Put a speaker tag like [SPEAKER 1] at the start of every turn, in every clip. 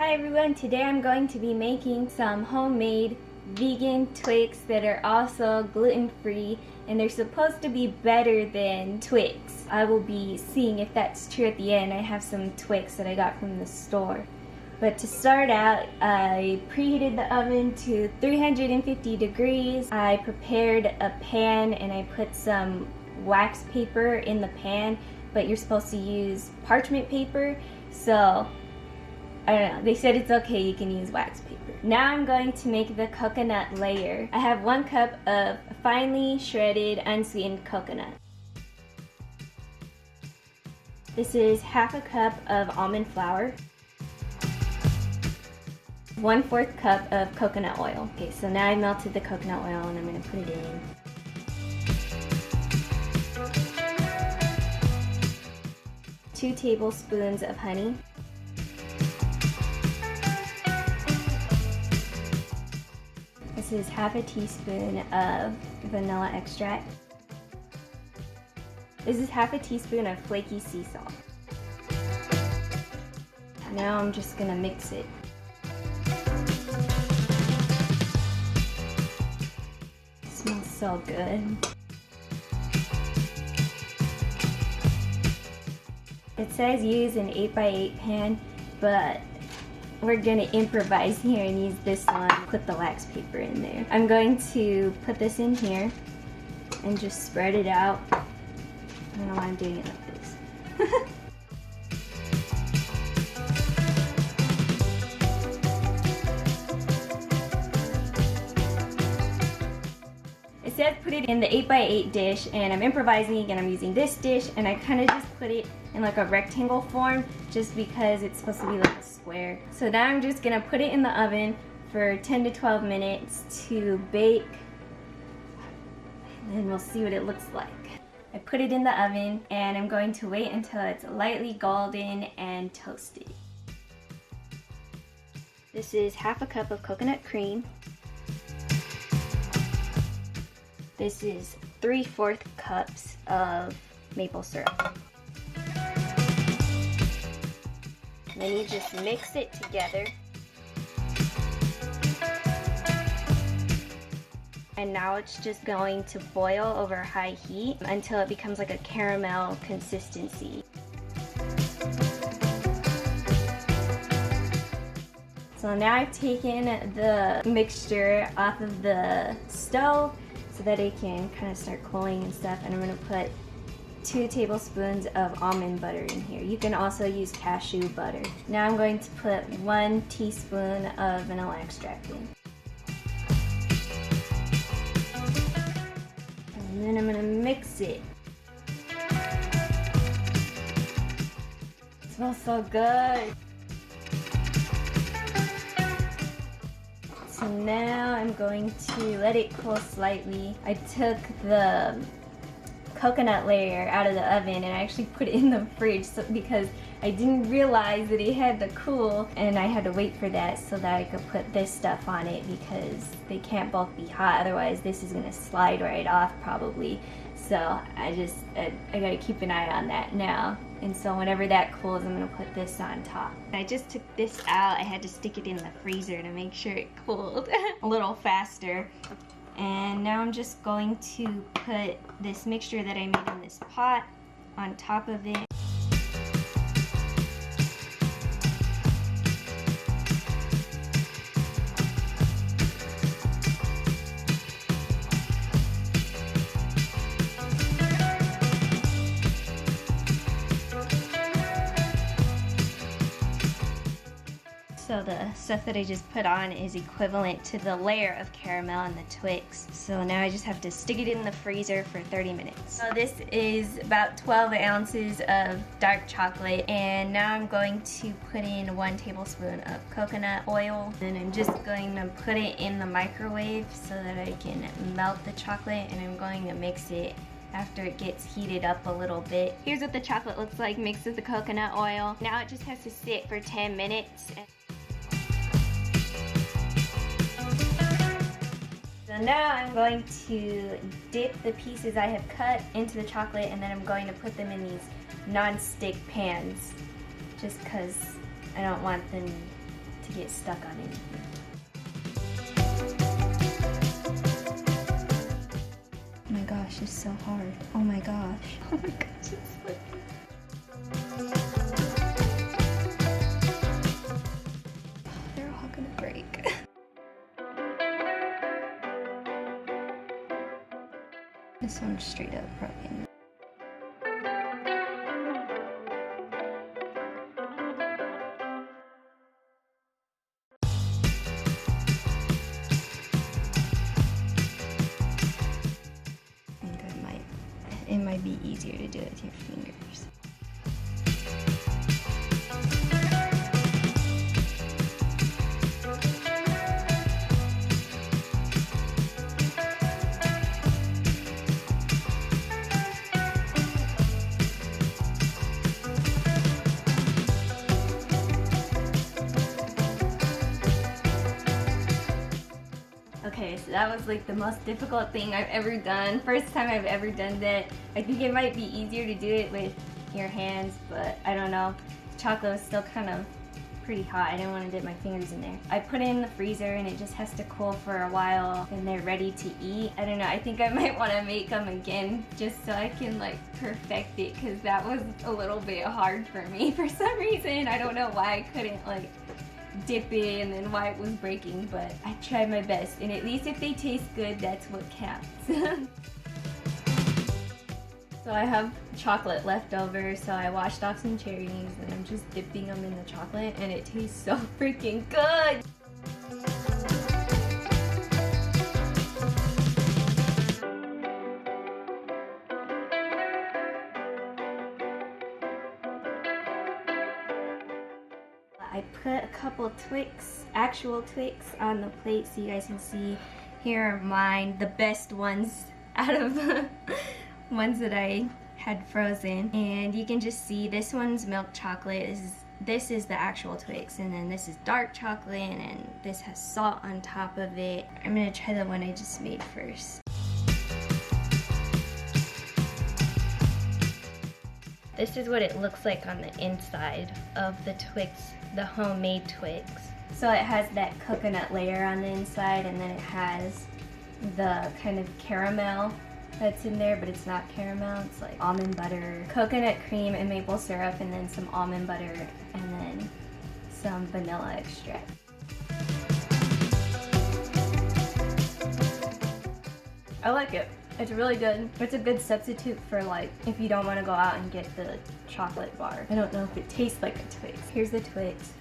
[SPEAKER 1] Hi everyone, today I'm going to be making some homemade vegan Twix that are also gluten-free, and they're supposed to be better than Twix. I will be seeing if that's true at the end. I have some Twix that I got from the store. But to start out, I preheated the oven to 350 degrees. I prepared a pan and I put some wax paper in the pan, but you're supposed to use parchment paper, so I don't know, they said it's okay, you can use wax paper. Now I'm going to make the coconut layer. I have 1 cup of finely shredded unsweetened coconut. This is half a cup of almond flour. 1/4 cup of coconut oil. Okay, so now I melted the coconut oil and I'm going to put it in. Two tablespoons of honey. This is half a teaspoon of vanilla extract. This is half a teaspoon of flaky sea salt. Now I'm just gonna mix it. It smells so good. It says use an 8x8 pan, but we're gonna improvise here and use this one. Put the wax paper in there. I'm going to put this in here and just spread it out. I don't know why I'm doing it like this. It says put it in the 8x8 dish, and I'm improvising and I'm using this dish, and I kind of just put it in like a rectangle form just because it's supposed to be like a square. So now I'm just gonna put it in the oven for 10 to 12 minutes to bake, and then we'll see what it looks like. I put it in the oven and I'm going to wait until it's lightly golden and toasted. This is half a cup of coconut cream. This is 3/4 cups of maple syrup. And then you just mix it together. And now it's just going to boil over high heat until it becomes like a caramel consistency. So now I've taken the mixture off of the stove so that it can kind of start cooling and stuff, and I'm going to put 2 tablespoons of almond butter in here. You can also use cashew butter. Now I'm going to put 1 teaspoon of vanilla extract in. And then I'm going to mix it. It smells so good. So now I'm going to let it cool slightly. I took the coconut layer out of the oven and I actually put it in the fridge because I didn't realize that it had to cool, and I had to wait for that so that I could put this stuff on it because they can't both be hot, otherwise this is gonna slide right off probably. So I gotta keep an eye on that now. And so whenever that cools, I'm gonna put this on top. I just took this out. I had to stick it in the freezer to make sure it cooled a little faster. And now I'm just going to put this mixture that I made in this pot on top of it. So the stuff that I just put on is equivalent to the layer of caramel in the Twix. So now I just have to stick it in the freezer for 30 minutes. So this is about 12 ounces of dark chocolate, and now I'm going to put in 1 tablespoon of coconut oil, and I'm just going to put it in the microwave so that I can melt the chocolate, and I'm going to mix it after it gets heated up a little bit. Here's what the chocolate looks like mixed with the coconut oil. Now it just has to sit for 10 minutes. So now I'm going to dip the pieces I have cut into the chocolate, and then I'm going to put them in these non-stick pans just because I don't want them to get stuck on anything. Oh my gosh, it's so hard. Oh my gosh. Oh my gosh, it's slipping. Oh, they're all gonna break. This one's straight up broken. It might be easier to do it with your fingers. Okay, so that was like the most difficult thing I've ever done. First time I've ever done that. I think it might be easier to do it with your hands, but I don't know. Chocolate was still kind of pretty hot. I didn't want to dip my fingers in there. I put it in the freezer and it just has to cool for a while and they're ready to eat. I don't know, I think I might want to make them again just so I can like perfect it, because that was a little bit hard for me for some reason. I don't know why I couldn't like dip it and then why it was breaking, but I tried my best, and at least if they taste good, that's what counts. So I have chocolate left over, so I washed off some cherries and I'm just dipping them in the chocolate, and it tastes so freaking good! I put a couple Twix, actual Twix, on the plate so you guys can see. Here are mine, the best ones out of the ones that I had frozen. And you can just see this one's milk chocolate. This is the actual Twix, and then this is dark chocolate, and this has salt on top of it. I'm gonna try the one I just made first. This is what it looks like on the inside of the Twix, the homemade Twix. So it has that coconut layer on the inside, and then it has the kind of caramel that's in there, but it's not caramel, it's like almond butter, coconut cream, and maple syrup, and then some almond butter, and then some vanilla extract. I like it. It's really good. It's a good substitute for like if you don't want to go out and get the chocolate bar. I don't know if it tastes like a Twix. Here's the Twix.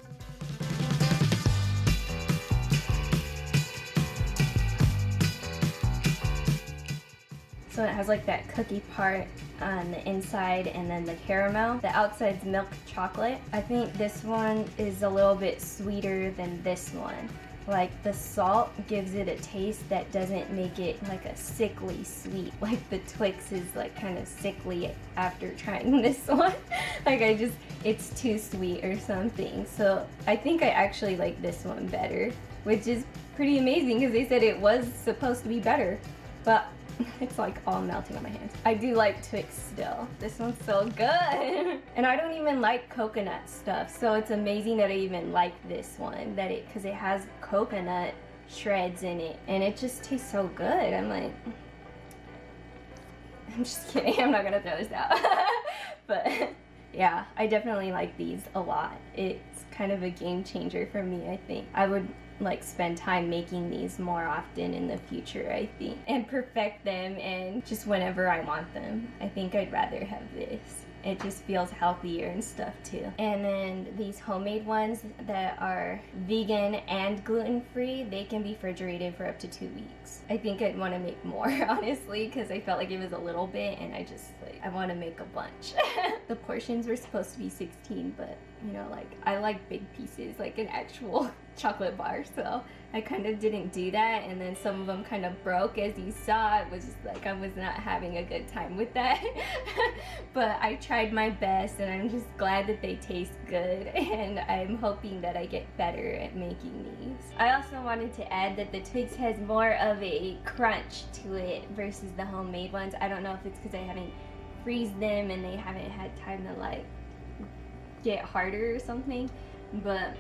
[SPEAKER 1] So it has like that cookie part on the inside and then the caramel. The outside's milk chocolate. I think this one is a little bit sweeter than this one. Like the salt gives it a taste that doesn't make it like a sickly sweet. Like the Twix is like kind of sickly after trying this one. Like it's too sweet or something. So I think I actually like this one better, which is pretty amazing because they said it was supposed to be better. But it's like all melting on my hands. I do like Twix still. This one's so good. And I don't even like coconut stuff, so it's amazing that I even like this one, because it has coconut shreds in it, and it just tastes so good. I'm just kidding, I'm not gonna throw this out. But yeah, I definitely like these a lot. It's kind of a game changer for me, I think. I would like spend time making these more often in the future, I think, and perfect them, and just whenever I want them. I think I'd rather have this. It just feels healthier and stuff too. And then these homemade ones that are vegan and gluten-free, they can be refrigerated for up to 2 weeks. I think I'd want to make more, honestly, because I felt like it was a little bit, and I want to make a bunch. The portions were supposed to be 16, but you know, like I like big pieces, like an actual chocolate bar, so I kind of didn't do that, and then some of them kind of broke, as you saw. It was just like I was not having a good time with that. But I tried my best, and I'm just glad that they taste good, and I'm hoping that I get better at making these. I also wanted to add that the Twix has more of a crunch to it versus the homemade ones. I don't know if it's because I haven't freezed them and they haven't had time to like get harder or something, but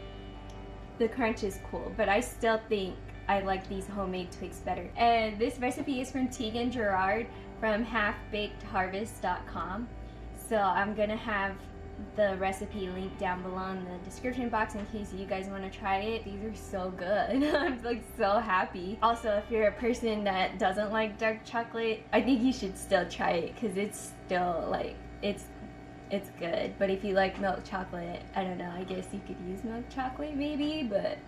[SPEAKER 1] the crunch is cool, but I still think I like these homemade Twix better. And this recipe is from Tieghan Gerard from halfbakedharvest.com. So I'm gonna have the recipe linked down below in the description box in case you guys want to try it. These are so good. I'm like so happy. Also, if you're a person that doesn't like dark chocolate, I think you should still try it because it's still like, it's good. But if you like milk chocolate, I don't know, I guess you could use milk chocolate maybe, but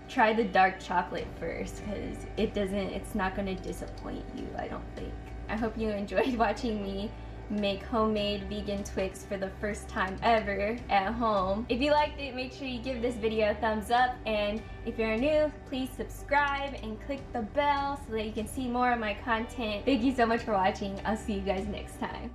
[SPEAKER 1] try the dark chocolate first because it's not going to disappoint you, I don't think. I hope you enjoyed watching me make homemade vegan Twix for the first time ever at home. If you liked it, make sure you give this video a thumbs up, and if you're new, please subscribe and click the bell so that you can see more of my content. Thank you so much for watching. I'll see you guys next time.